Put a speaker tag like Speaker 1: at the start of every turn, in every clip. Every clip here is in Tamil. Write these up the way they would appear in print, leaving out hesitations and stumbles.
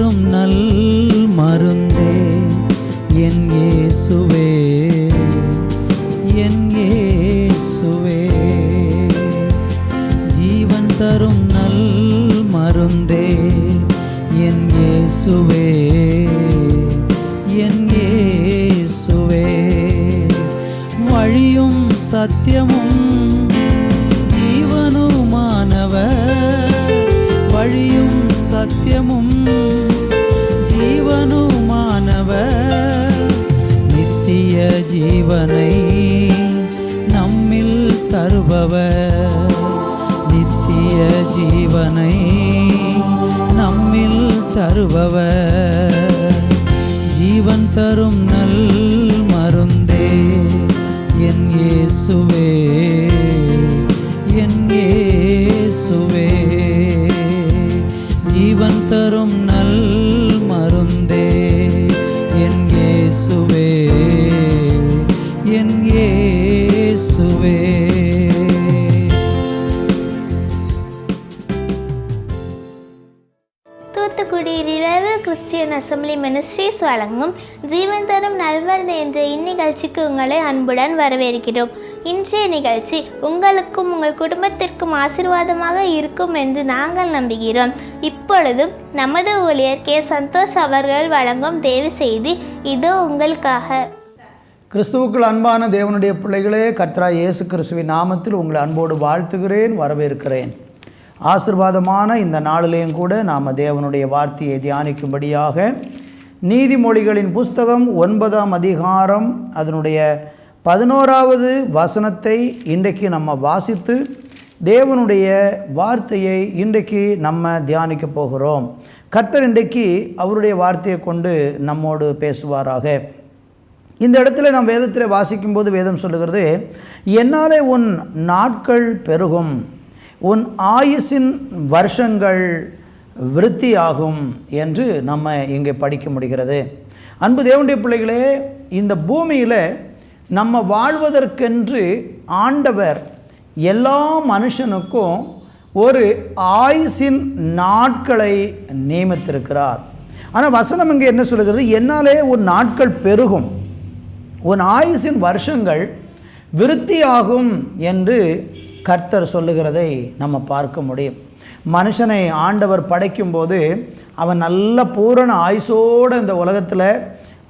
Speaker 1: தரும் நல் மருந்தே என் இயேசுவே, என் இயேசுவே. ஜீவன் தரும் நல் மருந்தே என் இயேசுவே, என் இயேசுவே. வழியும் சத்தியமும் ஜீவனுமானவர், வழியும் சத்தியமும் ஜீவனுமானவர். நித்திய ஜீவனை நம்மில் தருபவர், நித்திய ஜீவனை நம்மில் தருபவர். ஜீவன் தரும் நல் மருந்தே என் இயேசுவே, என் இயேசுவே. ஜீவன் தரும் நல் மருந்தே என் இயேசுவே, என் இயேசுவே.
Speaker 2: Thoothukudi revival Christian assembly ministries வழங்கும் ஜீவன் தரும் நல்மருந்து என்ற இந்நிகழ்ச்சிக்கு உங்களை அன்புடன் வரவேற்கிறோம். இன்றைய நிகழ்ச்சி உங்களுக்கும் உங்கள் குடும்பத்திற்கும் ஆசீர்வாதமாக இருக்கும் என்று நாங்கள் நம்புகிறோம். இப்பொழுதும் நமது ஊழியர் கே. சந்தோஷ் அவர்கள் வழங்கும் தேவ செய்தி இதோ உங்களுக்காக.
Speaker 3: கிறிஸ்துவுக்குள் அன்பான தேவனுடைய பிள்ளைகளே, கர்த்தராகிய இயேசு கிறிஸ்துவின் நாமத்தில் உங்களை அன்போடு வாழ்த்துகிறேன், வரவேற்கிறேன். ஆசீர்வாதமான இந்த நாளிலேயும் கூட நாம் தேவனுடைய வார்த்தையை தியானிக்கும்படியாக நீதிமொழிகளின் புஸ்தகம் 9ஆம் அதிகாரம் அதனுடைய 11வது வசனத்தை இன்றைக்கு நம்ம வாசித்து தேவனுடைய வார்த்தையை இன்றைக்கு நம்ம தியானிக்க போகிறோம். கர்த்தர் இன்றைக்கு அவருடைய வார்த்தையை கொண்டு நம்மோடு பேசுவாராக. இந்த இடத்துல நாம் வேதத்தில் வாசிக்கும்போது வேதம் சொல்லுகிறது, என்னாலே உன் நாட்கள் பெருகும், உன் ஆயுசின் வருஷங்கள் விருத்தியாகும் என்று நம்ம இங்கே படிக்க முடிகிறது. அன்பு தேவனுடைய பிள்ளைகளே, இந்த பூமியில் நம்ம வாழ்வதற்கென்று ஆண்டவர் எல்லா மனுஷனுக்கும் ஒரு ஆயுசின் நாட்களை நியமித்திருக்கிறார். ஆனால் வசனம் இங்கே என்ன சொல்லுகிறது, என்னாலே உன் நாட்கள் பெருகும், உன் ஆயுசின் வருஷங்கள் விருத்தியாகும் என்று கர்த்தர் சொல்லுகிறதை நம்ம பார்க்க முடியும். மனுஷனை ஆண்டவர் படைக்கும்போது அவன் நல்ல பூரண ஆயுசோடு இந்த உலகத்தில்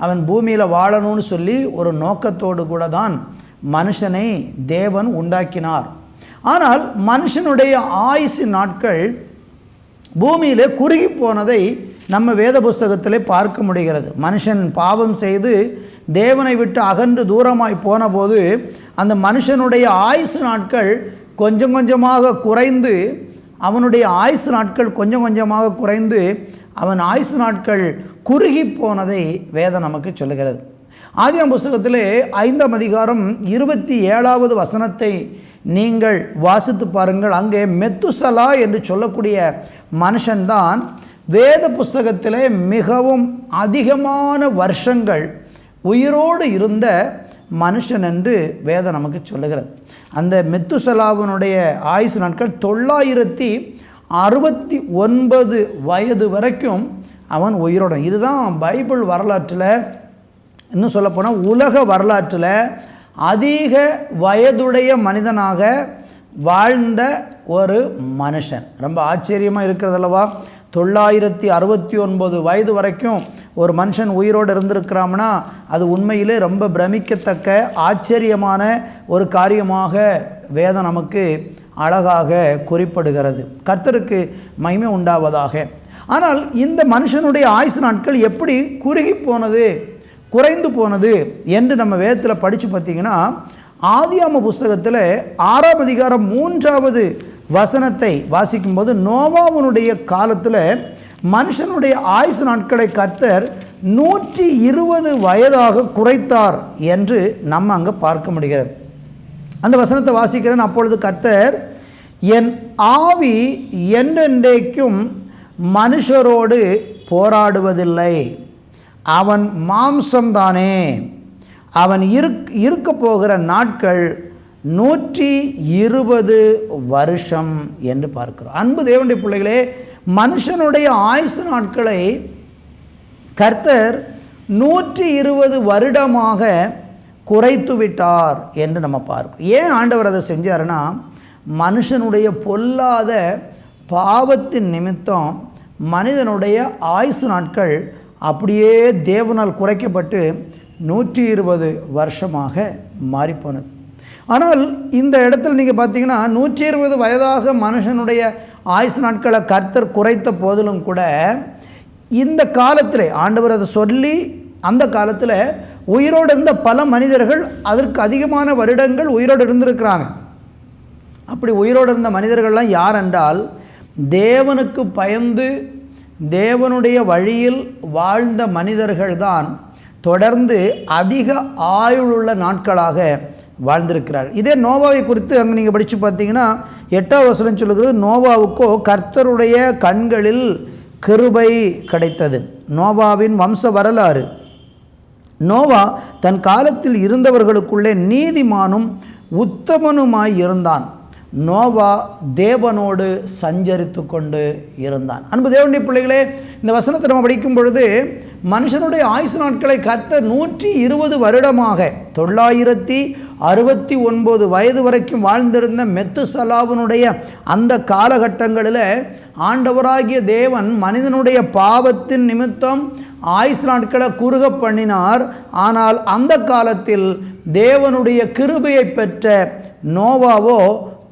Speaker 3: அவன் பூமியில் வாழணும்னு சொல்லி ஒரு நோக்கத்தோடு கூட தான் மனுஷனை தேவன் உண்டாக்கினார். ஆனால் மனுஷனுடைய ஆயுசு நாட்கள் பூமியில் குறுகி போனதை நம்ம வேத புஸ்தகத்தில் பார்க்க முடிகிறது. மனுஷன் பாவம் செய்து தேவனை விட்டு அகன்று தூரமாய் போன போது அந்த மனுஷனுடைய ஆயுசு நாட்கள் கொஞ்சம் கொஞ்சமாக குறைந்து, அவனுடைய ஆயுசு நாட்கள் கொஞ்சம் கொஞ்சமாக குறைந்து அவன் ஆயுசு நாட்கள் குறுகி போனதை வேதம் நமக்கு சொல்லுகிறது. ஆதியாகம புஸ்தகத்திலே 5ஆம் அதிகாரம் 27வது வசனத்தை நீங்கள் வாசித்து பாருங்கள். அங்கே மெத்துசலா என்று சொல்லக்கூடிய மனுஷன்தான் வேத புஸ்தகத்திலே மிகவும் அதிகமான வருஷங்கள் உயிரோடு இருந்த மனுஷன் என்று வேதம் நமக்கு சொல்லுகிறது. அந்த மெத்துசலாவினுடைய ஆயுசு நாட்கள் 969 வயது வரைக்கும் அவன் உயிரோடு. இதுதான் பைபிள் வரலாற்றில், இன்னும் சொல்லப்போனால் உலக வரலாற்றில் அதிக வயதுடைய மனிதனாக வாழ்ந்த ஒரு மனுஷன். ரொம்ப ஆச்சரியமாக இருக்கிறதல்லவா? 969 வயது வரைக்கும் ஒரு மனுஷன் உயிரோடு இருந்திருக்கிறான்னா அது உண்மையிலே ரொம்ப பிரமிக்கத்தக்க ஆச்சரியமான ஒரு காரியமாக வேதம் நமக்கு அழகாக குறிப்பிடுகிறது. கர்த்தருக்கு மகிமை உண்டாவதாக. ஆனால் இந்த மனுஷனுடைய ஆயுசு நாட்கள் எப்படி குறுகி போனது, குறைந்து போனது என்று நம்ம வேதத்தில் படித்து பார்த்திங்கன்னா, ஆதியாகம புஸ்தகத்தில் 6ஆம் அதிகாரம் 3வது வசனத்தை வாசிக்கும்போது, நோவாவுனுடைய காலத்தில் மனுஷனுடைய ஆயுசு நாட்களை கர்த்தர் 120 வயதாக குறைத்தார் என்று நம்ம அங்கே பார்க்க முடிகிறது. அந்த வசனத்தை வாசிக்கிறேன். அப்பொழுது கர்த்தர், என் ஆவி என்றென்றைக்கும் மனுஷரோடு போராடுவதில்லை, அவன் மாம்சம்தானே, அவன் இருக்க போகிற நாட்கள் 120 வருஷம் என்று பார்க்கிறோம். அன்பு தேவனுடைய பிள்ளைகளே, மனுஷனுடைய ஆயுசு நாட்களை கர்த்தர் 120 வருடமாக குறைத்து விட்டார் என்று நம்ம பார்க்கிறோம். ஏன் ஆண்டவர் அதை செஞ்சாருன்னா, மனுஷனுடைய பொல்லாத பாவத்தின் நிமித்தம் மனிதனுடைய ஆயுசு நாட்கள் அப்படியே தேவனால் குறைக்கப்பட்டு 120 வருஷமாக மாறிப்போனது. ஆனால் இந்த இடத்துல நீங்கள் பார்த்தீங்கன்னா 120 வயதாக மனுஷனுடைய ஆயுசு நாட்களை கர்த்தர் குறைத்த போதிலும் கூட இந்த காலத்தில் ஆண்டவர் அதை சொல்லி அந்த காலத்தில் உயிரோடு இருந்த பல மனிதர்கள் அதற்கு அதிகமான வருடங்கள் உயிரோடு இருந்திருக்கிறாங்க. அப்படி உயிரோடு இருந்த மனிதர்கள்லாம் யார் என்றால், தேவனுக்கு பயந்து தேவனுடைய வழியில் வாழ்ந்த மனிதர்கள்தான் தொடர்ந்து அதிக ஆயுளுள்ள நாட்களாக வாழ்ந்திருக்கிறார். இதே நோவாவை குறித்து அங்கே நீங்கள் படித்து பார்த்தீங்கன்னா 8ஆம் வசனம் சொல்லுகிறது, நோவாவுக்கோ கர்த்தருடைய கண்களில் கிருபை கிடைத்தது. நோவாவின் வம்ச வரலாறு. நோவா தன் காலத்தில் இருந்தவர்களுக்குள்ளே நீதிமானும் உத்தமனுமாய் இருந்தான். நோவா தேவனோடு சஞ்சரித்து கொண்டு இருந்தான். அன்பு தேவனுடைய பிள்ளைகளே, இந்த வசனத்தை நம்ம படிக்கும் பொழுது மனுஷனுடைய ஆயுசு நாட்களை கர்த்தர் 120 வருடமாக 969 வயது வரைக்கும் வாழ்ந்திருந்த மெத்துசலாவினுடைய அந்த காலகட்டங்களில் ஆண்டவராகிய தேவன் மனிதனுடைய பாவத்தின் நிமித்தம் ஆயுசு நாட்களை குறுக பண்ணினார். ஆனால் அந்த காலத்தில் தேவனுடைய கிருபையை பெற்ற நோவாவோ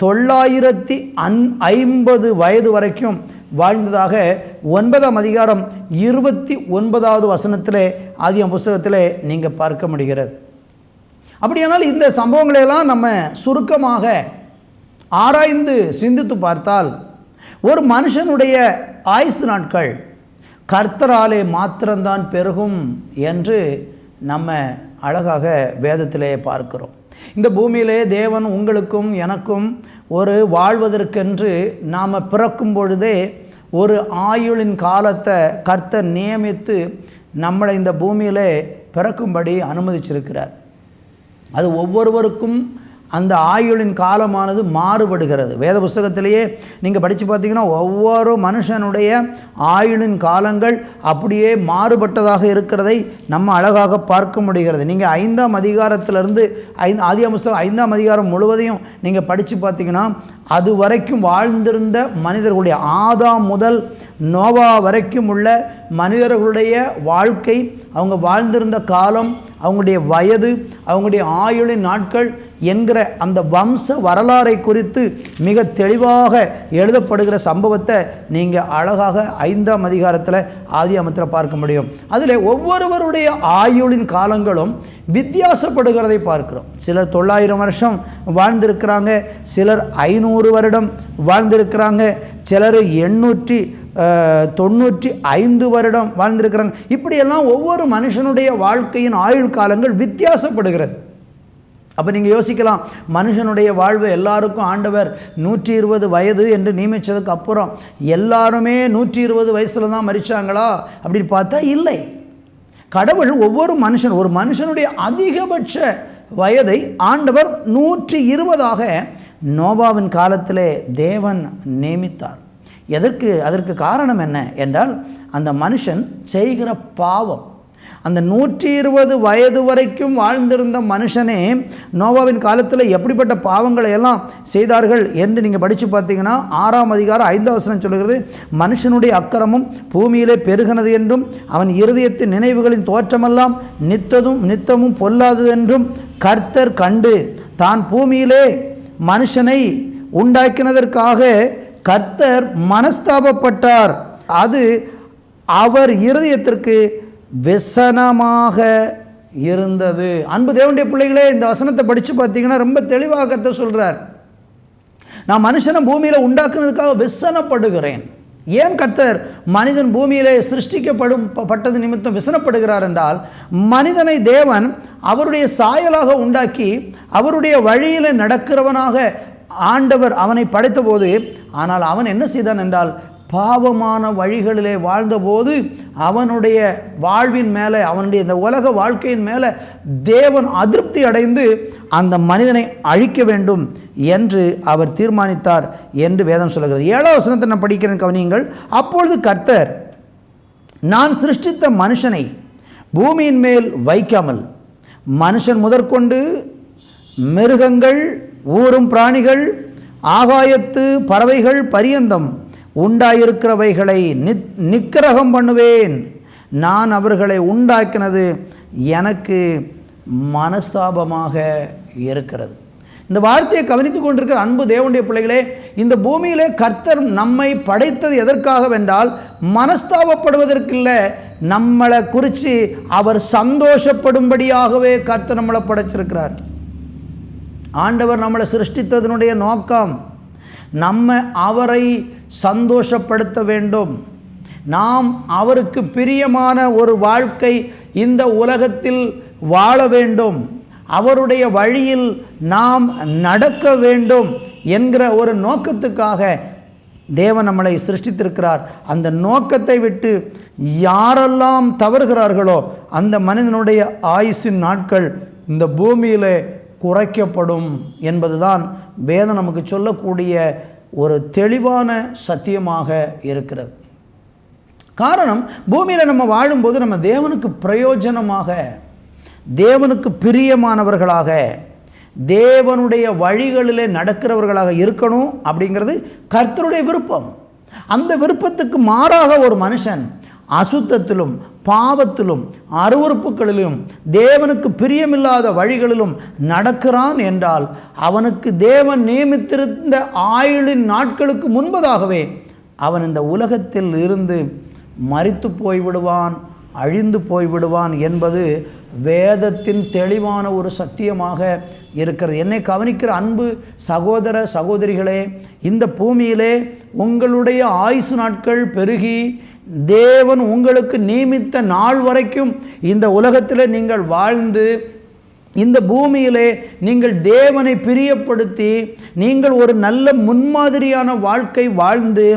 Speaker 3: 950 வயது வரைக்கும் வாழ்ந்ததாக 9ஆம் அதிகாரம் 29வது வசனத்திலே ஆதியாகம புஸ்தகத்திலே நீங்கள் பார்க்க முடிகிறது. அப்படியானால் இந்த சம்பவங்களையெல்லாம் நம்ம சுருக்கமாக ஆராய்ந்து சிந்தித்து பார்த்தால் ஒரு மனுஷனுடைய ஆயுசு நாட்கள் கர்த்தராலே மாத்திரம்தான் பெருகும் என்று நம்ம அழகாக வேதத்திலே பார்க்கிறோம். இந்த பூமியிலே தேவன் உங்களுக்கும் எனக்கும் ஒரு வாழ்வதற்கென்று நாம் பிறக்கும் பொழுதே ஒரு ஆயுளின் காலத்தை கர்த்தர் நியமித்து நம்மளை இந்த பூமியிலே பிறக்கும்படி அனுமதிச்சிருக்கிறார். அது ஒவ்வொருவருக்கும் அந்த ஆயுளின் காலமானது மாறுபடுகிறது. வேத புஸ்தகத்திலேயே நீங்கள் படித்து பார்த்தீங்கன்னா ஒவ்வொரு மனுஷனுடைய ஆயுளின் காலங்கள் அப்படியே மாறுபட்டதாக இருக்கிறதை நம்ம அழகாக பார்க்க முடிகிறது. நீங்கள் 5ஆம் அதிகாரத்திலிருந்து ஆதியாகம புஸ்தகம் 5ஆம் அதிகாரம் முழுவதையும் நீங்கள் படித்து பார்த்தீங்கன்னா அது வரைக்கும் வாழ்ந்திருந்த மனிதர்களுடைய ஆதாம் முதல் நோவா வரைக்கும் உள்ள மனிதர்களுடைய வாழ்க்கை, அவங்க வாழ்ந்திருந்த காலம், அவங்களுடைய வயது, அவங்களுடைய ஆயுளின் நாட்கள் என்கிற அந்த வம்ச வரலாறை குறித்து மிக தெளிவாக எழுதப்படுகிற சம்பவத்தை நீங்கள் அழகாக 5ஆம் அதிகாரத்தில் ஆதியாகமத்தில் பார்க்க முடியும். அதில் ஒவ்வொருவருடைய ஆயுளின் காலங்களும் வித்தியாசப்படுகிறதை பார்க்கிறோம். சிலர் 900 வருஷம் வாழ்ந்திருக்கிறாங்க, சிலர் 500 வருடம் வாழ்ந்திருக்கிறாங்க, சிலர் 895 வருடம் வாழ்ந்திருக்கிறாங்க. இப்படியெல்லாம் ஒவ்வொரு மனுஷனுடைய வாழ்க்கையின் ஆயுள் காலங்கள் வித்தியாசப்படுகிறது. அப்போ நீங்கள் யோசிக்கலாம், மனுஷனுடைய வாழ்வு எல்லாருக்கும் ஆண்டவர் 120 வயது என்று நியமித்ததுக்கு அப்புறம் எல்லாருமே 120 வயசில் தான் மரித்தாங்களா அப்படின்னு பார்த்தா இல்லை. கடவுள் ஒவ்வொரு ஒரு மனுஷனுடைய அதிகபட்ச வயதை ஆண்டவர் 120ஆக நோவாவின் காலத்திலே தேவன் நியமித்தார். அதற்கு காரணம் என்ன என்றால், அந்த மனுஷன் செய்கிற பாவம். அந்த 120 வயது வரைக்கும் வாழ்ந்திருந்த மனுஷனே நோவாவின் காலத்தில் எப்படிப்பட்ட பாவங்களை எல்லாம் செய்தார்கள் என்று நீங்கள் படித்து பார்த்தீங்கன்னா 6ஆம் அதிகாரம் 5ஆம் வசனம் சொல்கிறது, மனுஷனுடைய அக்கிரமம் பூமியிலே பெருகினது என்றும் அவன் இருதயத்தின் நினைவுகளின் தோற்றமெல்லாம் நித்தமும் பொல்லாதது என்றும் கர்த்தர் கண்டு தான் பூமியிலே மனுஷனை உண்டாக்கினதற்காக கர்த்தர் மனஸ்தாபப்பட்டார். அது அவர் இருதயத்திற்கு விசனமாக இருந்தது. அன்பு தேவனுடைய பிள்ளைகளே, இந்த வசனத்தை படித்து பார்த்தீங்கன்னா ரொம்ப தெளிவாக கர்த்தர் சொல்கிறார், நான் மனுஷனை பூமியில் உண்டாக்குனதுக்காக விசனப்படுகிறேன். ஏன் கர்த்தர் மனிதன் பூமியிலே சிருஷ்டிக்கப்பட்டது நிமித்தம் விசனப்படுகிறார் என்றால், மனிதனை தேவன் அவருடைய சாயலாக உண்டாக்கி அவருடைய வழியில் நடக்கிறவனாக ஆண்டவர் அவனை படைத்த போது, ஆனால் அவன் என்ன செய்தான் என்றால், பாவமான வழிகளிலே வாழ்ந்தபோது அவனுடைய வாழ்வின் மேலே, அவனுடைய இந்த உலக வாழ்க்கையின் மேலே தேவன் அதிருப்தி அடைந்து அந்த மனிதனை அழிக்க வேண்டும் என்று அவர் தீர்மானித்தார் என்று வேதம் சொல்கிறது. 7ஆம் வசனத்தை நான் படிக்கிறேன், கவனியுங்கள். அப்பொழுது கர்த்தர் நான் சிருஷ்டித்த மனுஷனை பூமியின் மேல் வைக்காமல் மனுஷன் முதற்கொண்டு மிருகங்கள், ஊரும் பிராணிகள், ஆகாயத்து பறவைகள் பரியந்தம் உண்டாயிருக்கிறவைகளை நிக்கிரகம் பண்ணுவேன். நான் அவர்களை உண்டாக்கினது எனக்கு மனஸ்தாபமாக இருக்கிறது. இந்த வார்த்தையை கவனித்து கொண்டிருக்கிற அன்பு தேவனுடைய பிள்ளைகளே, இந்த பூமியிலே கர்த்தர் நம்மை படைத்தது எதற்காகவென்றால் மனஸ்தாபப்படுவதற்கில்லை, நம்மளை குறித்து அவர் சந்தோஷப்படும்படியாகவே கர்த்தர் நம்மளை படைச்சிருக்கிறார். ஆண்டவர் நம்மளை சிருஷ்டித்ததனுடைய நோக்கம் நம்ம அவரை சந்தோஷப்படுத்த வேண்டும். நாம் அவருக்கு பிரியமான ஒரு வாழ்க்கை இந்த உலகத்தில் வாழ வேண்டும், அவருடைய வழியில் நாம் நடக்க வேண்டும் என்கிற ஒரு நோக்கத்துக்காக தேவன் நம்மளை சிருஷ்டித்திருக்கிறார். அந்த நோக்கத்தை விட்டு யாரெல்லாம் தவறுகிறார்களோ அந்த மனிதனுடைய ஆயுசின் நாட்கள் இந்த பூமியிலே குறைக்கப்படும் என்பதுதான் வேதம் நமக்கு சொல்லக்கூடிய ஒரு தெளிவான சத்தியமாக இருக்கிறது. காரணம், பூமியில் நம்ம வாழும்போது நம்ம தேவனுக்கு பிரயோஜனமாக, தேவனுக்கு பிரியமானவர்களாக, தேவனுடைய வழிகளிலே நடக்கிறவர்களாக இருக்கணும் அப்படிங்கிறது கர்த்தருடைய விருப்பம். அந்த விருப்பத்துக்கு மாறாக ஒரு மனுஷன் அசுத்தத்திலும் பாவத்திலும் அருவருப்புகளிலும் தேவனுக்கு பிரியமில்லாத வழிகளிலும் நடக்கிறான் என்றால் அவனுக்கு தேவன் நியமித்திருந்த ஆயுளின் நாட்களுக்கு முன்பதாகவே அவன் இந்த உலகத்தில் இருந்து மரித்து போய்விடுவான், அழிந்து போய்விடுவான் என்பது வேதத்தின் தெளிவான ஒரு சத்தியமாக இருக்கிறது. என்னை கவனிக்கிற அன்பு சகோதர சகோதரிகளே, இந்த பூமியிலே உங்களுடைய ஆயுசு நாட்கள் பெருகி தேவன் உங்களுக்கு நியமித்த நாள் வரைக்கும் இந்த உலகத்தில் நீங்கள் வாழ்ந்து இந்த பூமியிலே நீங்கள் தேவனை பிரியப்படுத்தி நீங்கள் ஒரு நல்ல முன்மாதிரியான வாழ்க்கை வாழ்ந்து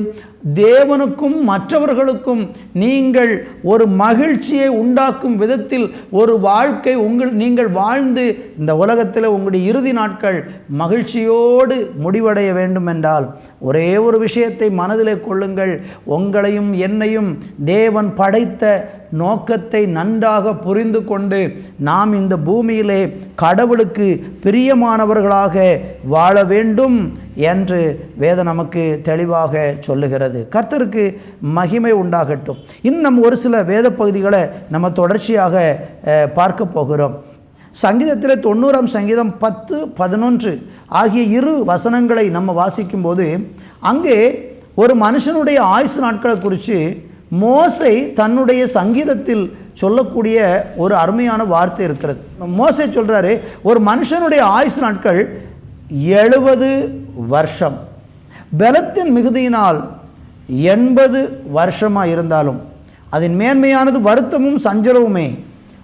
Speaker 3: தேவனுக்கும் மற்றவர்களுக்கும் நீங்கள் ஒரு மகிழ்ச்சியை உண்டாக்கும் விதத்தில் ஒரு வாழ்க்கை நீங்கள் வாழ்ந்து இந்த உலகத்தில் உங்களுடைய இறுதி நாட்கள் மகிழ்ச்சியோடு முடிவடைய வேண்டும் என்றால் ஒரே ஒரு விஷயத்தை மனதிலே கொள்ளுங்கள். உங்களையும் என்னையும் தேவன் படைத்த நோக்கத்தை நன்றாக புரிந்து கொண்டு நாம் இந்த பூமியிலே கடவுளுக்கு பிரியமானவர்களாக வாழ வேண்டும் என்று வேதம் நமக்கு தெளிவாக சொல்லுகிறது. கர்த்தருக்கு மகிமை உண்டாகட்டும். இன்னும் நம்ம ஒரு சில வேத பகுதிகளை நம்ம தொடர்ச்சியாக பார்க்க போகிறோம். சங்கீதத்தில் 90ஆம் சங்கீதம் 10, 11 ஆகிய இரு வசனங்களை நம்ம வாசிக்கும்போது அங்கே ஒரு மனுஷனுடைய ஆயுசு நாட்களை குறித்து மோசே தன்னுடைய சங்கீதத்தில் சொல்லக்கூடிய ஒரு அருமையான வார்த்தை இருக்கிறது. மோசே சொல்கிறாரு, ஒரு மனுஷனுடைய ஆயுசு நாட்கள் 70 வருஷம், பலத்தின் மிகுதியினால் 80 வருஷமாக இருந்தாலும் அதன் மேன்மையானது வருத்தமும் சஞ்சலவுமே,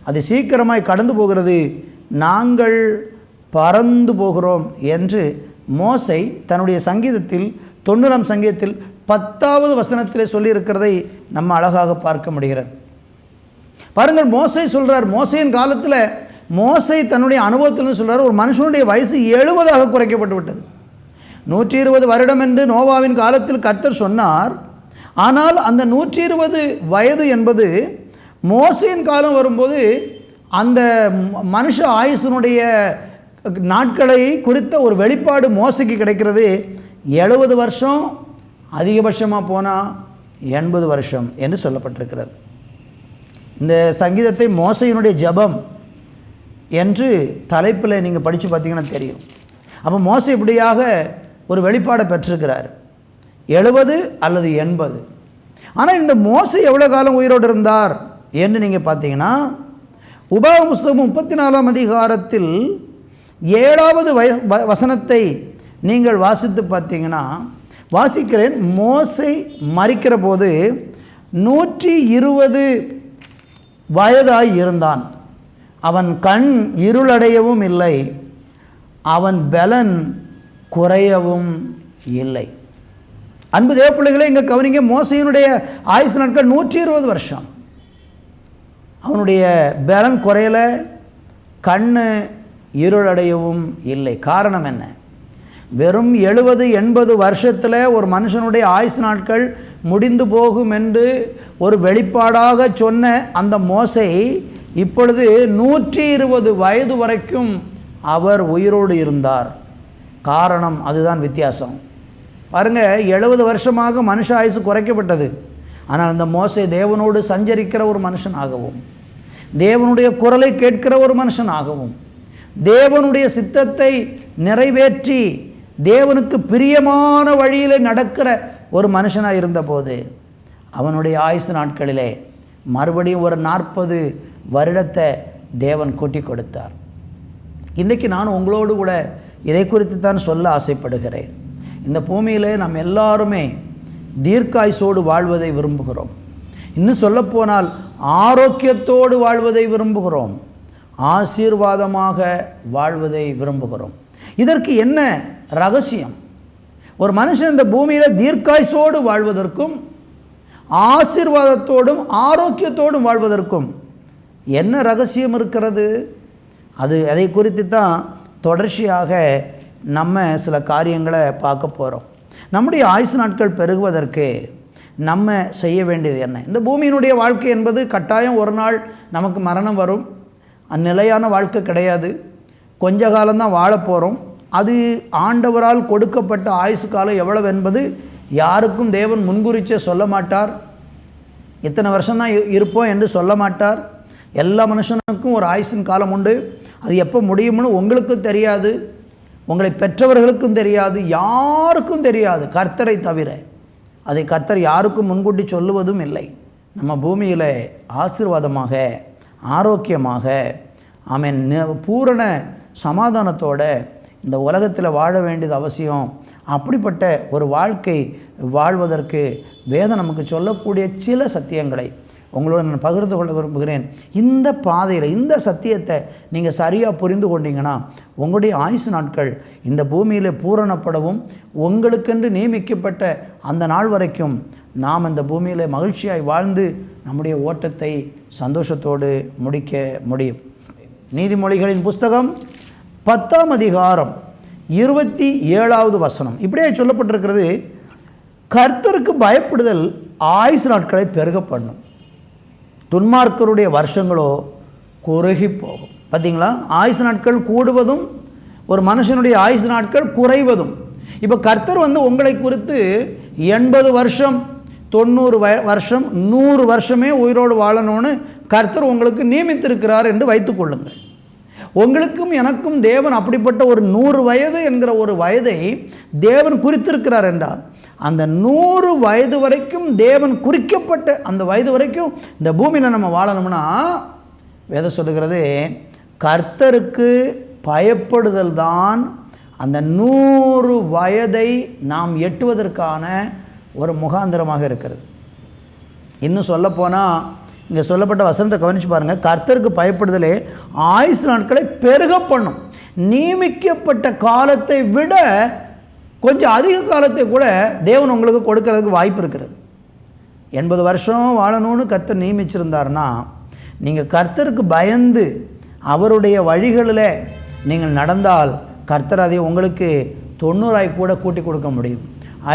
Speaker 3: அது சீக்கிரமாய் கடந்து போகிறது, நாங்கள் பறந்து போகிறோம் என்று மோசே தன்னுடைய சங்கீதத்தில் 90ஆம் சங்கீதத்தில் 10வது வசனத்திலே சொல்லியிருக்கிறதை நம்ம அழகாக பார்க்க முடிகிறது. பாருங்கள், மோசே சொல்கிறார், மோசையின் காலத்தில் மோசே தன்னுடைய அனுபவத்தில் சொல்கிறார், ஒரு மனுஷனுடைய வயசு 70 குறைக்கப்பட்டு விட்டது. 120 வருடம் என்று நோவாவின் காலத்தில் கர்த்தர் சொன்னார். ஆனால் அந்த 120 வயது என்பது மோசையின் காலம் வரும்போது அந்த மனுஷ ஆயுசனுடைய நாட்களை குறித்த ஒரு வெளிப்பாடு மோசைக்கு கிடைக்கிறது. 70 வருஷம், அதிகபட்சமாக போனால் 80 வருஷம் என்று சொல்லப்பட்டிருக்கிறது. இந்த சங்கீதத்தை மோசையினுடைய ஜெபம் என்று தலைப்பில் நீங்கள் படித்து பார்த்தீங்கன்னா தெரியும். அப்போ மோசை இப்படியாக ஒரு வெளிப்பாடை பெற்றிருக்கிறார், 70 அல்லது 80. ஆனால் இந்த மோசை எவ்வளோ காலம் உயிரோடு இருந்தார் என்று நீங்கள் பார்த்தீங்கன்னா உபாகம புஸ்தகம் 34ஆம் அதிகாரத்தில் 7வது வசனத்தை நீங்கள் வாசித்து பார்த்தீங்கன்னா, வாசிக்கிறேன், மோசை மரிக்கிற போது 120 வயதாய் இருந்தான், அவன் கண் இருளடையவும் இல்லை, அவன் பலன் குறையவும் இல்லை. அன்பு தேவப்பிள்ளைகளே, இங்கே கவனிங்க, மோசையினுடைய ஆயுசு நாட்கள் 120 வருஷம். அவனுடைய பலன் குறையலை, கண் இருளடையவும் இல்லை. காரணம் என்ன? வெறும் 70-80 வருஷத்தில் ஒரு மனுஷனுடைய ஆயுசு நாட்கள் முடிந்து போகும் என்று ஒரு வெளிப்பாடாக சொன்ன அந்த மோசே இப்பொழுது 120 வயது வரைக்கும் அவர் உயிரோடு இருந்தார். காரணம் அதுதான் வித்தியாசம். பாருங்கள், 70 வருஷமாக மனுஷ ஆயுசு குறைக்கப்பட்டது. ஆனால் அந்த மோசே தேவனோடு சஞ்சரிக்கிற ஒரு மனுஷனாகவும், தேவனுடைய குரலை கேட்கிற ஒரு மனுஷனாகவும், தேவனுடைய சித்தத்தை நிறைவேற்றி தேவனுக்கு பிரியமான வழியில் நடக்கிற ஒரு மனுஷனாக இருந்தபோது அவனுடைய ஆயுசு நாட்களிலே மறுபடியும் ஒரு 40 வருடத்தை தேவன் கூட்டி கொடுத்தார். இன்றைக்கி நான் உங்களோடு கூட இதை குறித்து தான் சொல்ல ஆசைப்படுகிறேன். இந்த பூமியிலே நாம் எல்லாருமே தீர்க்காயுசோடு வாழ்வதை விரும்புகிறோம். இன்னும் சொல்லப்போனால் ஆரோக்கியத்தோடு வாழ்வதை விரும்புகிறோம், ஆசீர்வாதமாக வாழ்வதை விரும்புகிறோம். இதற்கு என்ன ரகசியம்? ஒரு மனுஷன் இந்த பூமியில் தீர்க்காயுசோடு வாழ்வதற்கும் ஆசீர்வாதத்தோடும் ஆரோக்கியத்தோடும் வாழ்வதற்கும் என்ன ரகசியம் இருக்கிறது? அதை குறித்து தான் தொடர்ச்சியாக நம்ம சில காரியங்களை பார்க்க போகிறோம். நம்முடைய ஆயுசு நாட்கள் பெருகுவதற்கு நம்ம செய்ய வேண்டியது என்ன? இந்த பூமியினுடைய வாழ்க்கை என்பது கட்டாயம் ஒரு நாள் நமக்கு மரணம் வரும். அந்நிலையான வாழ்க்கை கிடையாது. கொஞ்ச காலம்தான் வாழ போகிறோம். அது ஆண்டவரால் கொடுக்கப்பட்ட ஆயுசு காலம் எவ்வளவு என்பது யாருக்கும் தேவன் முன்குறிச்சே சொல்ல மாட்டார். இத்தனை வருஷம்தான் இருப்போம் என்று சொல்ல மாட்டார். எல்லா மனுஷனுக்கும் ஒரு ஆயுசின் காலம் உண்டு. அது எப்போ முடியும்னு உங்களுக்கும் தெரியாது, உங்களை பெற்றவர்களுக்கும் தெரியாது, யாருக்கும் தெரியாது, கர்த்தரை தவிர. அதை கர்த்தர் யாருக்கும் முன்கூட்டி சொல்லுவதும் இல்லை. நம்ம பூமியில் ஆசீர்வாதமாக, ஆரோக்கியமாக, ஆமென், பூரண சமாதானத்தோட இந்த உலகத்தில் வாழ வேண்டியது அவசியம். அப்படிப்பட்ட ஒரு வாழ்க்கை வாழ்வதற்கு வேதம் நமக்கு சொல்லக்கூடிய சில சத்தியங்களை உங்களோட நான் பகிர்ந்து கொள்ள விரும்புகிறேன். இந்த பாதையில் இந்த சத்தியத்தை நீங்கள் சரியாக புரிந்து கொண்டீங்கன்னா உங்களுடைய ஆயுசு நாட்கள் இந்த பூமியில் பூரணப்படவும், உங்களுக்கென்று நியமிக்கப்பட்ட அந்த நாள் வரைக்கும் நாம் இந்த பூமியில் மகிழ்ச்சியாய் வாழ்ந்து நம்முடைய ஓட்டத்தை சந்தோஷத்தோடு முடிக்க முடியும். நீதிமொழிகளின் புஸ்தகம் 10ஆம் அதிகாரம் 27வது வசனம் இப்படியே சொல்லப்பட்டிருக்கிறது. கர்த்தருக்கு பயப்படுதல் ஆயுசு நாட்களை பெருக பண்ணும், துன்மார்க்கருடைய வருஷங்களோ குறுகி போகும். பார்த்தீங்களா? ஆயுசு நாட்கள் கூடுவதும் ஒரு மனுஷனுடைய ஆயுசு நாட்கள் குறைவதும். இப்போ கர்த்தர் உங்களை குறித்து 80 வருஷம், 90 வருஷம், 100 வருஷமே உயிரோடு வாழணும்னு கர்த்தர் உங்களுக்கு நியமித்திருக்கிறார் என்று வைத்துக்கொள்ளுங்கள். உங்களுக்கும் எனக்கும் தேவன் அப்படிப்பட்ட ஒரு 100 வயது என்கிற ஒரு வயதை தேவன் குறித்திருக்கிறார் என்றால், அந்த 100 வயது வரைக்கும் தேவன் குறிக்கப்பட்ட அந்த வயது வரைக்கும் இந்த பூமியில் நம்ம வாழணும்னா வேதம் சொல்லுகிறது, கர்த்தருக்கு பயப்படுதல் தான் அந்த 100 வயதை நாம் எட்டுவதற்கான ஒரு முகாந்திரமாக இருக்கிறது. இன்னும் சொல்லப்போனால் இங்கே சொல்லப்பட்ட வசனத்தை கவனித்து பாருங்கள். கர்த்தருக்கு பயப்படுதலே ஆயுசு நாட்களை பெருக பண்ணும். நியமிக்கப்பட்ட காலத்தை விட கொஞ்சம் அதிக காலத்தை கூட தேவன் உங்களுக்கு கொடுக்கறதுக்கு வாய்ப்பு இருக்கிறது. 80 வருஷம் வாழணும்னு கர்த்தர் நியமிச்சிருந்தார்னா, நீங்கள் கர்த்தருக்கு பயந்து அவருடைய வழிகளில் நீங்கள் நடந்தால் கர்த்தர் அதை உங்களுக்கு 90 கூட கூட்டி கொடுக்க முடியும்.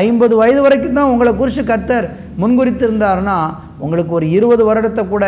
Speaker 3: 50 வயது வரைக்கும் தான் உங்களை குறித்து கர்த்தர் முன்குறித்திருந்தார்னா உங்களுக்கு ஒரு 20 வருடத்தை கூட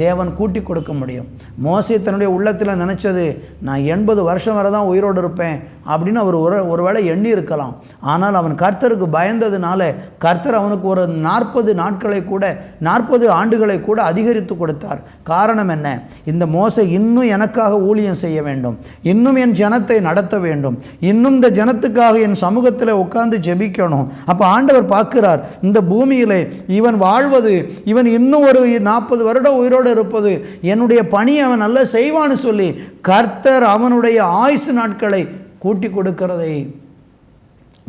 Speaker 3: தேவன் கூட்டி கொடுக்க முடியும். மோசே தன்னுடைய உள்ளத்தில் நினச்சது, நான் 80 வருஷம் வரை தான் உயிரோடு இருப்பேன் அப்படின்னு அவர் ஒருவேளை எண்ணி இருக்கலாம். ஆனால் அவன் கர்த்தருக்கு பயந்ததுனால கர்த்தர் அவனுக்கு ஒரு 40 நாட்களை கூட 40 ஆண்டுகளை கூட அதிகரித்து கொடுத்தார். காரணம் என்ன? இந்த மோசே இன்னும் எனக்காக ஊழியம் செய்ய வேண்டும், இன்னும் என் ஜனத்தை நடத்த வேண்டும், இன்னும் இந்த ஜனத்துக்காக என் சமூகத்தில் உட்கார்ந்து ஜெபிக்கணும். அப்போ ஆண்டவர் பார்க்கிறார், இந்த பூமியில் இவன் வாழ்வது, இவன் இன்னும் ஒரு 40 வருடம் உயிரோடு இருப்பது, என்னுடைய பணி அவன் நல்லா செய்வான்னு சொல்லி கர்த்தர் அவனுடைய ஆயுசு நாட்களை கூட்டி கொடுக்கிறதை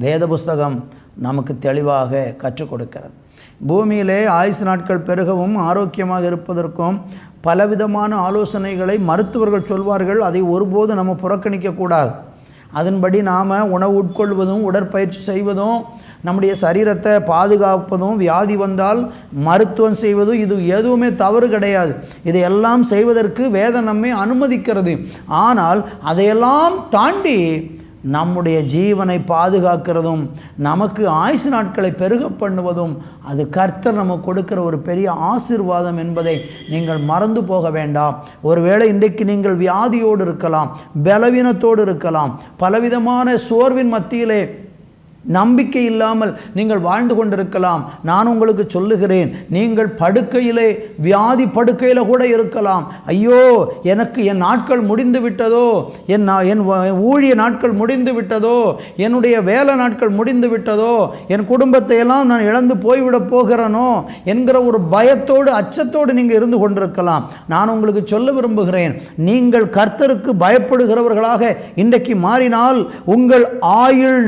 Speaker 3: வேத புஸ்தகம் நமக்கு தெளிவாக கற்றுக் கொடுக்கிறது. பூமியிலே ஆயுசு நாட்கள் பெருகவும் ஆரோக்கியமாக இருப்பதற்கும் பலவிதமான ஆலோசனைகளை மருத்துவர்கள் சொல்வார்கள். அதை ஒருபோது நம்ம புறக்கணிக்கக்கூடாது. அதன்படி நாம் உணவு உட்கொள்வதும் உடற்பயிற்சி செய்வதும் நம்முடைய சரீரத்தை பாதுகாப்பதும் வியாதி வந்தால் மருத்துவம் செய்வதும் இது எதுவுமே தவறு கிடையாது. இதையெல்லாம் செய்வதற்கு வேதம் நம்மை அனுமதிக்கிறது. ஆனால் அதையெல்லாம் தாண்டி நம்முடைய ஜீவனை பாதுகாக்கிறதும் நமக்கு ஆயுசு நாட்களை பெருக பண்ணுவதும் அது கர்த்தர் நமக்கு கொடுக்கிற ஒரு பெரிய ஆசீர்வாதம் என்பதை நீங்கள் மறந்து போக வேண்டாம். ஒருவேளை இன்றைக்கு நீங்கள் வியாதியோடு இருக்கலாம், பலவீனத்தோடு இருக்கலாம், பலவிதமான சோர்வின் மத்தியிலே நம்பிக்கை இல்லாமல் நீங்கள் வாழ்ந்து கொண்டிருக்கலாம். நான் உங்களுக்கு சொல்லுகிறேன், நீங்கள் படுக்கையிலே வியாதி படுக்கையில் கூட இருக்கலாம். ஐயோ, எனக்கு என் நாட்கள் முடிந்து விட்டதோ, என் ஊழிய நாட்கள் முடிந்து விட்டதோ, என்னுடைய வேலை நாட்கள் முடிந்து விட்டதோ, என் குடும்பத்தை எல்லாம் நான் இழந்து போய்விடப் போகிறேனோ என்கிற ஒரு பயத்தோடு அச்சத்தோடு நீங்கள் இருந்து கொண்டிருக்கலாம். நான் உங்களுக்கு சொல்ல விரும்புகிறேன், நீங்கள் கர்த்தருக்கு பயப்படுகிறவர்களாக இன்றைக்கு மாறினால் உங்கள் ஆயுள்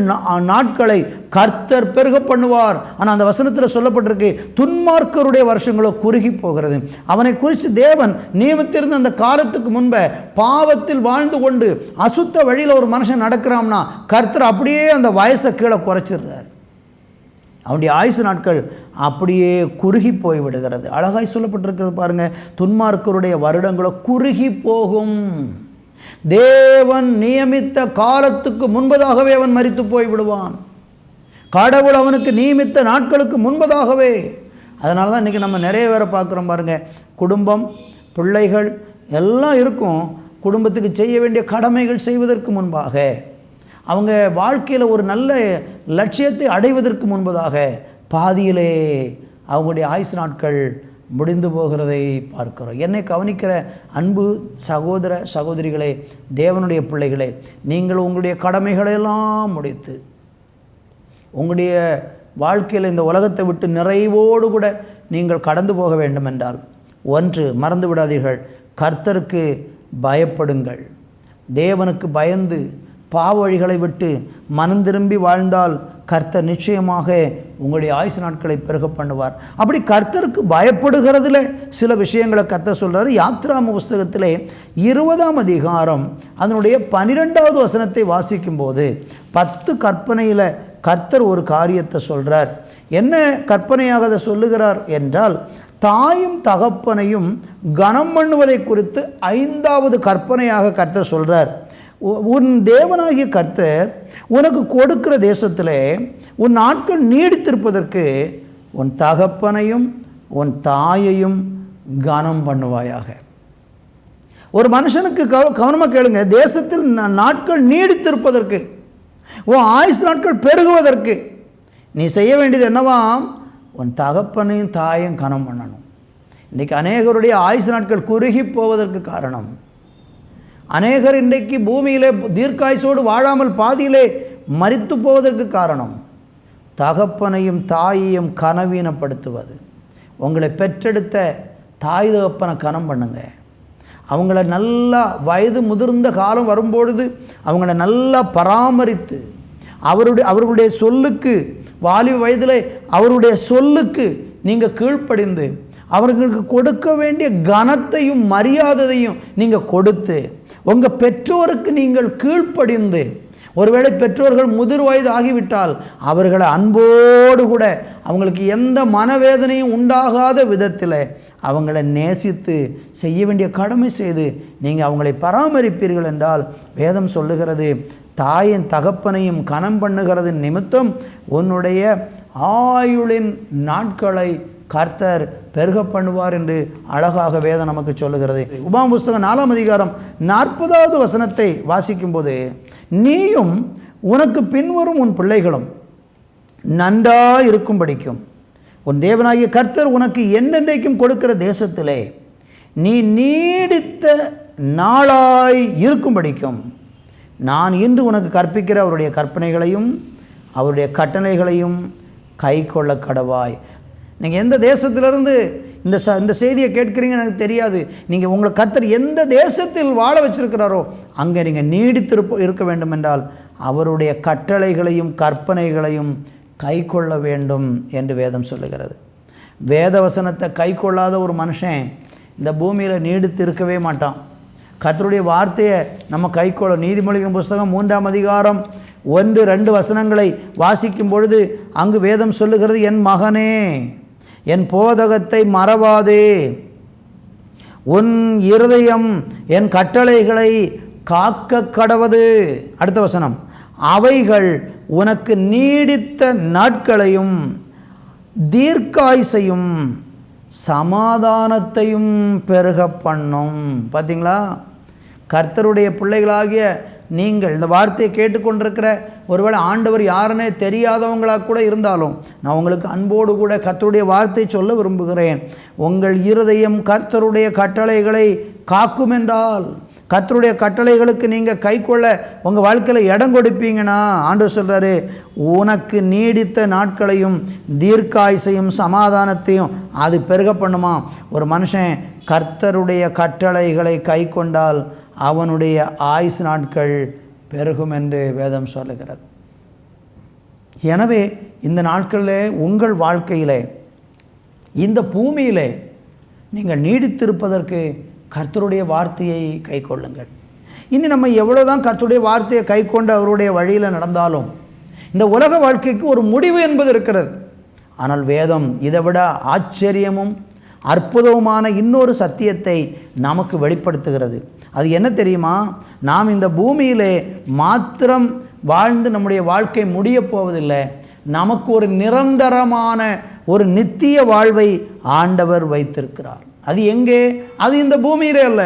Speaker 3: நாட்கள் கர்த்தர் பெருக பண்ணுவார். ஆனால் அந்த வசனத்தில் சொல்லப்பட்டிருக்கு, துன்மார்க்கருடைய வருஷங்களோ குறுகி போகிறது. அவனை குறித்து தேவன் நியமித்திருந்த அந்த காலத்துக்கு முன்பே பாவத்தில் வாழ்ந்து கொண்டு அசுத்த வழியில் ஒரு மனுஷன் நடக்கிறான்னா கர்த்தர் அப்படியே அந்த வயசை கீழே குறைச்சிடுறார். அவனுடைய ஆயுசு நாட்கள் அப்படியே குறுகி போய் விடுகிறது. அழகாய் சொல்லப்பட்டிருக்கிறது பாருங்க, துன்மார்க்கருடைய வருடங்களோ குறுகி போகும். தேவன் நியமித்த காலத்துக்கு முன்பதாகவே அவன் மரித்து போய் விடுவான். கடவுள் அவனுக்கு நியமித்த நாட்களுக்கு முன்பதாகவே. அதனால தான் இன்றைக்கி நம்ம நிறைய பேரை பார்க்குறோம் பாருங்கள், குடும்பம் பிள்ளைகள் எல்லாம் இருக்கும், குடும்பத்துக்கு செய்ய வேண்டிய கடமைகள் செய்வதற்கு முன்பாக, அவங்க வாழ்க்கையில் ஒரு நல்ல லட்சியத்தை அடைவதற்கு முன்பதாக பாதியிலே அவங்களுடைய ஆயுசு நாட்கள் முடிந்து போகிறதை பார்க்கிறோம். என்னை கவனிக்கிற அன்பு சகோதர சகோதரிகளே, தேவனுடைய பிள்ளைகளே, நீங்கள் உங்களுடைய கடமைகளையெல்லாம் முடித்து உங்களுடைய வாழ்க்கையில் இந்த உலகத்தை விட்டு நிறைவோடு கூட நீங்கள் கடந்து போக வேண்டும் என்றால், ஒன்று மறந்து விடாதீர்கள், கர்த்தருக்கு பயப்படுங்கள். தேவனுக்கு பயந்து பாவ வழிகளை விட்டு மனம் திரும்பி வாழ்ந்தால் கர்த்தர் நிச்சயமாக உங்களுடைய ஆயுசு நாட்களை பெருக பண்ணுவார். அப்படி கர்த்தருக்கு பயப்படுகிறதுல சில விஷயங்களை கர்த்தர் சொல்கிறார். யாத்ராம புஸ்தகத்திலே 20ஆம் அதிகாரம் அதனுடைய 12வது வசனத்தை வாசிக்கும்போது 10 கற்பனையில் கர்த்தர் ஒரு காரியத்தை சொல்கிறார். என்ன கற்பனையாக அதை சொல்லுகிறார் என்றால், தாயும் தகப்பனையும் கனம் பண்ணுவதை குறித்து 5வது கற்பனையாக கர்த்தர் சொல்கிறார். உன் தேவனாகிய கர்த்தர் உனக்கு கொடுக்கிற தேசத்திலே உன் நாட்கள் நீடித்திருப்பதற்கு உன் தகப்பனையும் உன் தாயையும் கனம் பண்ணுவாயாக. ஒரு மனுஷனுக்கு கவனமாக கேளுங்க, தேசத்தில் நாட்கள் நீடித்திருப்பதற்கு, உன் ஆயுசு நாட்கள் பெருகுவதற்கு நீ செய்ய வேண்டியது என்னவாம்? உன் தகப்பனையும் தாயும் கனம் பண்ணணும். இன்றைக்கி அநேகருடைய ஆயுசு நாட்கள் குறுகி போவதற்கு காரணம், அநேகர் இன்றைக்கு பூமியிலே தீர்க்காயுசோடு வாழாமல் பாதியிலே மரித்து போவதற்கு காரணம் தகப்பனையும் தாயையும் கனவீனப்படுத்துவது. உங்களை பெற்றெடுத்த தாய் தகப்பனை கனம் பண்ணுங்க. அவங்கள நல்லா வயது முதிர்ந்த காலம் வரும்பொழுது அவங்கள நல்லா பராமரித்து அவர்களுடைய சொல்லுக்கு, வாலிப வயதில் அவருடைய சொல்லுக்கு நீங்கள் கீழ்ப்படிந்து அவர்களுக்கு கொடுக்க வேண்டிய கனத்தையும் மரியாதையும் நீங்கள் கொடுத்து, உங்கள் பெற்றோருக்கு நீங்கள் கீழ்ப்படிந்து, ஒருவேளை பெற்றோர்கள் முதிர் வயது ஆகிவிட்டால் அவர்களை அன்போடு கூட அவங்களுக்கு எந்த மனவேதனையும் உண்டாகாத விதத்தில் அவங்கள நேசித்து செய்ய வேண்டிய கடமை செய்து நீங்கள் அவங்களை பராமரிப்பீர்கள் என்றால், வேதம் சொல்லுகிறது, தாயின் தகப்பனையும் கனம் பண்ணுகிறது நிமித்தம் உன்னுடைய ஆயுளின் நாட்களை கர்த்தர் பெருக பண்ணுவார் என்று அழகாக வேதம் நமக்கு சொல்லுகிறது. உபாகம புஸ்தகம் 4ஆம் அதிகாரம் 40வது வசனத்தை வாசிக்கும்போது, நீயும் உனக்கு பின்வரும் உன் பிள்ளைகளும் நன்றாக இருக்கும்படிக்கும் உன் தேவனாகிய கர்த்தர் உனக்கு என்னென்றைக்கும் கொடுக்கிற தேசத்திலே நீ நீடித்த நாளாய் இருக்கும்படிக்கும் நான் இன்று உனக்கு கற்பிக்கிற அவருடைய கற்பனைகளையும் அவருடைய கட்டளைகளையும் கை கொள்ள கடவாய். நீங்கள் எந்த தேசத்திலிருந்து இந்த செய்தியை கேட்குறீங்க எனக்கு தெரியாது. நீங்கள் உங்களை கர்த்தர் எந்த தேசத்தில் வாழ வச்சிருக்கிறாரோ அங்கே நீங்கள் நீடித்து இருக்க வேண்டும் என்றால் அவருடைய கட்டளைகளையும் கற்பனைகளையும் கை கொள்ள வேண்டும் என்று வேதம் சொல்லுகிறது. வேத வசனத்தை கை கொள்ளாத ஒரு மனுஷன் இந்த பூமியில் நீடித்து இருக்கவே மாட்டான். கர்த்தருடைய வார்த்தையை நம்ம கை கொள்ள, நீதிமொழிகளின் புஸ்தகம் 3ஆம் அதிகாரம் 1-2 வசனங்களை வாசிக்கும் பொழுது அங்கு வேதம் சொல்லுகிறது, என் மகனே என் போதகத்தை மறவாதே, உன் இருதயம் என் கட்டளைகளை காக்க கடவது. அடுத்த வசனம், அவைகள் உனக்கு நீடித்த நாட்களையும் தீர்க்காயுசையும் சமாதானத்தையும் பெருக பண்ணும். பார்த்தீங்களா, கர்த்தருடைய பிள்ளைகளாகிய நீங்கள் இந்த வார்த்தையை கேட்டுக்கொண்டிருக்கிற ஒருவேளை ஆண்டவர் யாருன்னே தெரியாதவங்களாக கூட இருந்தாலும் நான் உங்களுக்கு அன்போடு கூட கர்த்தருடைய வார்த்தை சொல்ல விரும்புகிறேன். உங்கள் இருதயம் கர்த்தருடைய கட்டளைகளை காக்கும் என்றால், கர்த்தருடைய கட்டளைகளுக்கு நீங்கள் கைக்கொள்ள உங்கள் வாழ்க்கையில் இடம் கொடுப்பீங்கன்னா ஆண்டவர் சொல்கிறாரு, உனக்கு நீடித்த நாட்களையும் தீர்க்காயுசையும் சமாதானத்தையும் அது பெருக பண்ணுமா. ஒரு மனுஷன் கர்த்தருடைய கட்டளைகளை கை கொண்டால் அவனுடைய ஆயுசு நாட்கள் பெருகும் என்று வேதம் சொல்லுகிறது. எனவே இந்த நாட்களில் உங்கள் வாழ்க்கையிலே இந்த பூமியிலே நீங்கள் நீடித்திருப்பதற்கு கர்த்தருடைய வார்த்தையை கை கொள்ளுங்கள். இனி நம்ம எவ்வளோதான் கர்த்தருடைய வார்த்தையை கை கொண்டு அவருடைய வழியில் நடந்தாலும் இந்த உலக வாழ்க்கைக்கு ஒரு முடிவு என்பது இருக்கிறது. ஆனால் வேதம் இதை விட ஆச்சரியமும் அற்புதமான இன்னொரு சத்தியத்தை நமக்கு வெளிப்படுத்துகிறது. அது என்ன தெரியுமா? நாம் இந்த பூமியிலே மாத்திரம் வாழ்ந்து நம்முடைய வாழ்க்கை முடிய போவதில்லை. நமக்கு ஒரு நிரந்தரமான ஒரு நித்திய வாழ்வை ஆண்டவர் வைத்திருக்கிறார். அது எங்கே? அது இந்த பூமியிலே அல்ல,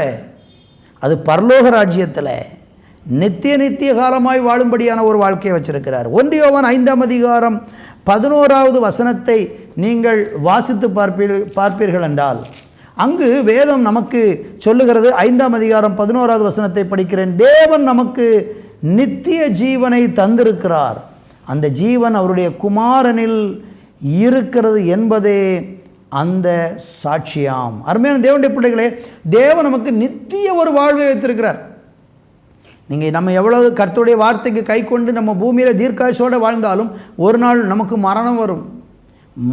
Speaker 3: அது பரலோக ராஜ்யத்தில் நித்திய காலமாய் வாழும்படியான ஒரு வாழ்க்கையை வச்சிருக்கிறார். 1 யோவான் 5ஆம் அதிகாரம் 11வது வசனத்தை நீங்கள் வாசித்து பார்ப்பீர்கள் என்றால் அங்கு வேதம் நமக்கு சொல்லுகிறது. 5ஆம் அதிகாரம் 11வது வசனத்தை படிக்கிறேன். தேவன் நமக்கு நித்திய ஜீவனை தந்திருக்கிறார், அந்த ஜீவன் அவருடைய குமாரனில் இருக்கிறது என்பதே அந்த சாட்சியாம். அருமையான தேவனுடைய பிள்ளைகளே, தேவன் நமக்கு நித்திய ஒரு வாழ்வை வைத்திருக்கிறார். நீங்கள் நம்ம எவ்வளவு கர்த்தருடைய வார்த்தைக்கு கை கொண்டு நம்ம பூமியில் தீர்க்காயுசோடு வாழ்ந்தாலும் ஒரு நாள் நமக்கு மரணம் வரும்.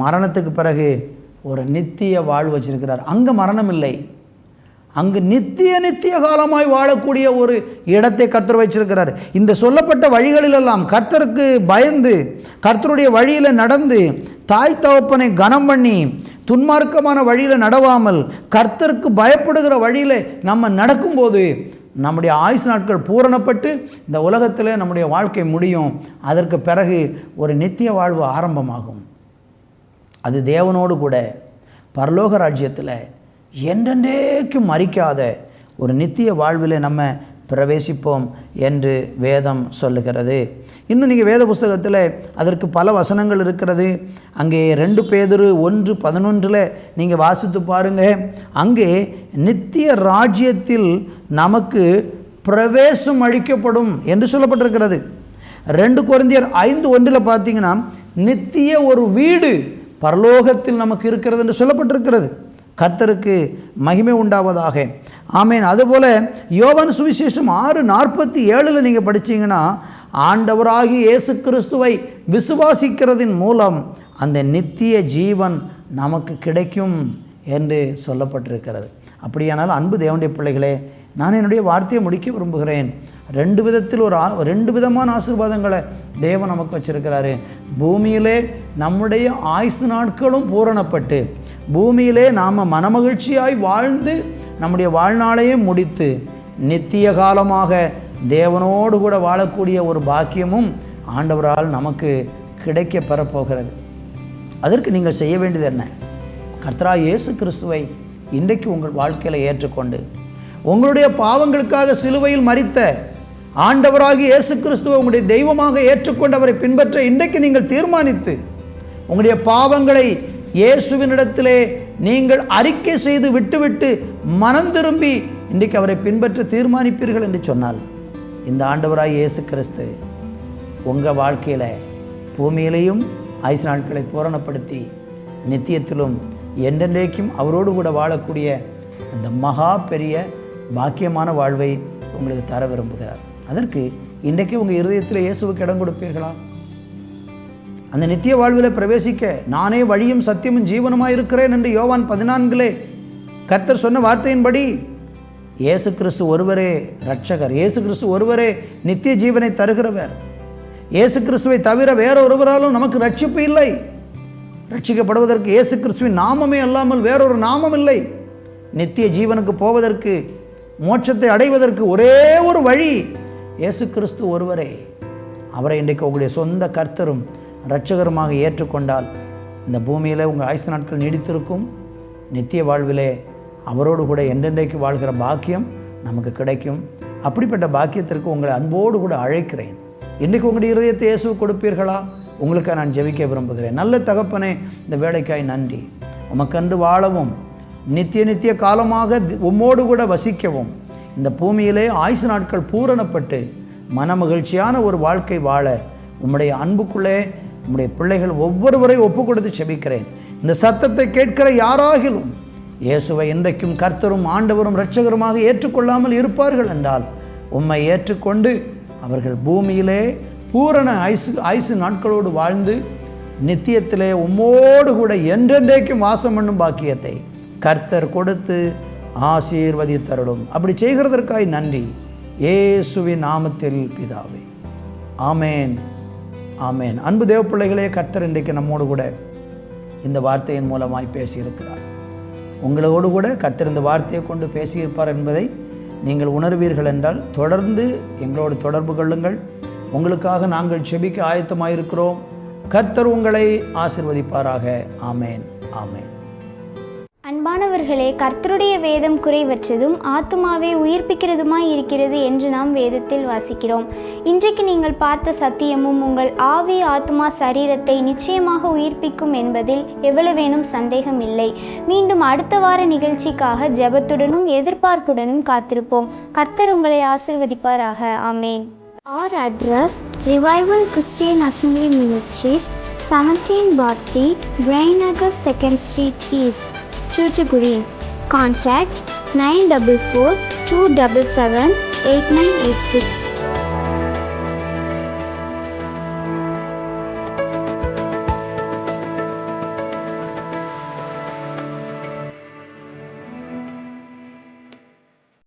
Speaker 3: மரணத்துக்கு பிறகு ஒரு நித்திய வாழ்வு வச்சிருக்கிறார். அங்கே மரணம் இல்லை, அங்கு நித்திய காலமாய் வாழக்கூடிய ஒரு இடத்தை கர்த்தர் வச்சிருக்கிறார். இந்த சொல்லப்பட்ட வழிகளிலெல்லாம் கர்த்தருக்கு பயந்து கர்த்தருடைய வழியில் நடந்து தாய் தகப்பனை கனம் பண்ணி துன்மார்க்கமான வழியில் நடவாமல் கர்த்தருக்கு பயப்படுகிற வழியில் நம்ம நடக்கும்போது நம்முடைய ஆயுசு நாட்கள் பூரணப்பட்டு இந்த உலகத்தில் நம்முடைய வாழ்க்கை முடியும். அதற்கு பிறகு ஒரு நித்திய வாழ்வு ஆரம்பமாகும். அது தேவனோடு கூட பரலோக ராஜ்யத்தில் என்றென்றைக்கும் மறிக்காத ஒரு நித்திய வாழ்வில் நம்ம பிரவேசிப்போம் என்று வேதம் சொல்லுகிறது. இன்னும் நீங்கள் வேத புஸ்தகத்தில் அதற்கு பல வசனங்கள் இருக்கிறது. அங்கே 2 பேதுரு 1:11 நீங்கள் வாசித்து பாருங்கள். அங்கே நித்திய ராஜ்யத்தில் நமக்கு பிரவேசம் அளிக்கப்படும் என்று சொல்லப்பட்டிருக்கிறது. 2 கொரிந்தியர் 5:1 பார்த்தீங்கன்னா நித்திய ஒரு வீடு பரலோகத்தில் நமக்கு இருக்கிறது என்று சொல்லப்பட்டிருக்கிறது. கர்த்தருக்கு மகிமை உண்டாவதாக. ஆமேன். அதுபோல் யோவான் சுவிசேஷம் 6:47 நீங்கள் படித்தீங்கன்னா ஆண்டவராகிய இயேசு கிறிஸ்துவை விசுவாசிக்கிறதின் மூலம் அந்த நித்திய ஜீவன் நமக்கு கிடைக்கும் என்று சொல்லப்பட்டிருக்கிறது. அப்படியானால் அன்பு தேவனுடைய பிள்ளைகளே, நான் என்னுடைய வார்த்தையை முடிக்க விரும்புகிறேன். 2 விதமான ஆசீர்வாதங்களை தேவன் நமக்கு வச்சிருக்கிறாரு. பூமியிலே நம்முடைய ஆயுசு நாட்களும் பூரணப்பட்டு பூமியிலே நாம் மனமகிழ்ச்சியாய் வாழ்ந்து நம்முடைய வாழ்நாளையும் முடித்து நித்திய காலமாக தேவனோடு கூட வாழக்கூடிய ஒரு பாக்கியமும் ஆண்டவரால் நமக்கு கிடைக்க பெறப்போகிறது. அதற்கு நீங்கள் செய்ய வேண்டியது என்ன? கர்த்தராகிய இயேசு கிறிஸ்துவை இன்றைக்கு உங்கள் வாழ்க்கையில் ஏற்றுக்கொண்டு உங்களுடைய பாவங்களுக்காக சிலுவையில் மரித்த ஆண்டவராகிய இயேசு கிறிஸ்துவை உங்களுடைய தெய்வமாக ஏற்றுக்கொண்டு அவரை பின்பற்ற இன்றைக்கு நீங்கள் தீர்மானித்து உங்களுடைய பாவங்களை இயேசுவினிடத்திலே நீங்கள் அறிக்கை செய்து விட்டுவிட்டு மனம் திரும்பி இன்றைக்கு அவரை பின்பற்ற தீர்மானிப்பீர்கள் என்று சொன்னால் இந்த ஆண்டவராகிய இயேசு கிறிஸ்து உங்கள் வாழ்க்கையில் பூமியிலையும் ஆயுசு நாட்களை பூரணப்படுத்தி நித்தியத்திலும் என்றென்றைக்கும் அவரோடு கூட வாழக்கூடிய அந்த மகா பெரிய பாக்கியமான வாழ்வை உங்களுக்கு தர விரும்புகிறார். அதற்கு இன்றைக்கு உங்கள் இருதயத்தில் இயேசுவுக்கு இடம் கொடுப்பீர்களா? அந்த நித்திய வாழ்வில் பிரவேசிக்க நானே வழியும் சத்தியமும் ஜீவனுமாய் இருக்கிறேன் என்று யோவான் 14 கர்த்தர் சொன்ன வார்த்தையின்படி இயேசு கிறிஸ்து ஒருவரே இரட்சகர், இயேசு கிறிஸ்து ஒருவரே நித்திய ஜீவனை தருகிறவர். இயேசு கிறிஸ்துவை தவிர வேற ஒருவராலும் நமக்கு ரட்சிப்பு இல்லை. ரட்சிக்கப்படுவதற்கு இயேசு கிறிஸ்துவின் நாமமே அல்லாமல் வேறொரு நாமம் இல்லை. நித்திய ஜீவனுக்கு போவதற்கு, மோட்சத்தை அடைவதற்கு ஒரே ஒரு வழி இயேசு கிறிஸ்து ஒருவரே. அவரை இன்றைக்கு உங்களுடைய சொந்த கர்த்தரும் இரட்சகருமாக ஏற்றுக்கொண்டால் இந்த பூமியில் உங்கள் ஆயுசு நாட்கள் நீடித்திருக்கும். நித்திய வாழ்விலே அவரோடு கூட என்றென்றைக்கு வாழ்கிற பாக்கியம் நமக்கு கிடைக்கும். அப்படிப்பட்ட பாக்கியத்திற்கு உங்களை அன்போடு கூட அழைக்கிறேன். இன்றைக்கு உங்களுடைய இருதயத்தை இயேசு கொடுப்பீர்களா? உங்களுக்காக நான் ஜெபிக்க விரும்புகிறேன். நல்ல தகப்பனே, இந்த வேலைக்காய் நன்றி. உமக்கன்று வாழவும் நித்திய காலமாக உம்மோடு கூட வசிக்கவும் இந்த பூமியிலே ஆயுசு நாட்கள் பூரணப்பட்டு மனமகிழ்ச்சியான ஒரு வாழ்க்கை வாழ உம்முடைய அன்புக்குள்ளே உம்முடைய பிள்ளைகள் ஒவ்வொருவரையும் ஒப்பு கொடுத்து செபிக்கிறேன். இந்த சத்தத்தை கேட்கிற யாராகிலும் இயேசுவை இன்றைக்கும் கர்த்தரும் ஆண்டவரும் இரட்சகருமாக ஏற்றுக்கொள்ளாமல் இருப்பார்கள் என்றால் உம்மை ஏற்றுக்கொண்டு அவர்கள் பூமியிலே பூரண ஆயுசு நாட்களோடு வாழ்ந்து நித்தியத்திலே உம்மோடு கூட என்றென்றைக்கும் வாசம் பண்ணும் பாக்கியத்தை கர்த்தர் கொடுத்து ஆசீர்வதித்தருளும். அப்படி செய்கிறதற்காய் நன்றி. இயேசுவின் நாமத்தில் பிதாவே, ஆமேன், ஆமேன். அன்பு தேவ பிள்ளைகளே, கர்த்தர் இன்றைக்கு நம்மோடு கூட இந்த வார்த்தையின் மூலமாய் பேசியிருக்கிறார். உங்களோடு கூட கர்த்தர் இந்த வார்த்தையை கொண்டு பேசியிருப்பார் என்பதை நீங்கள் உணர்வீர்கள் என்றால் தொடர்ந்து எங்களோடு தொடர்பு கொள்ளுங்கள். உங்களுக்காக நாங்கள் செபிக்க ஆயத்தமாயிருக்கிறோம். கர்த்தர் உங்களை ஆசீர்வதிப்பாராக. ஆமேன், ஆமேன்.
Speaker 2: அன்பானவர்களே, கர்த்தருடைய வேதம் குறைவற்றதும் ஆத்துமாவை உயிர்ப்பிக்கிறதுமாய் இருக்கிறது என்று நாம் வேதத்தில் வாசிக்கிறோம். இன்றைக்கு நீங்கள் பார்த்த சத்தியமும் உங்கள் ஆவி, ஆத்துமா, சரீரத்தை நிச்சயமாக உயிர்ப்பிக்கும் என்பதில் எவ்வளவேனும் சந்தேகம் இல்லை. மீண்டும் அடுத்த வார நிகழ்ச்சிக்காக ஜெபத்துடனும் எதிர்பார்ப்புடனும் காத்திருப்போம். கர்த்தர் உங்களை ஆசீர்வதிப்பாராக. ஆமேன். Our address: Revival Christian Assembly Ministries, 17/3, Brainagar 2nd Street East, Chuchaguri. Contact 944 277 8986.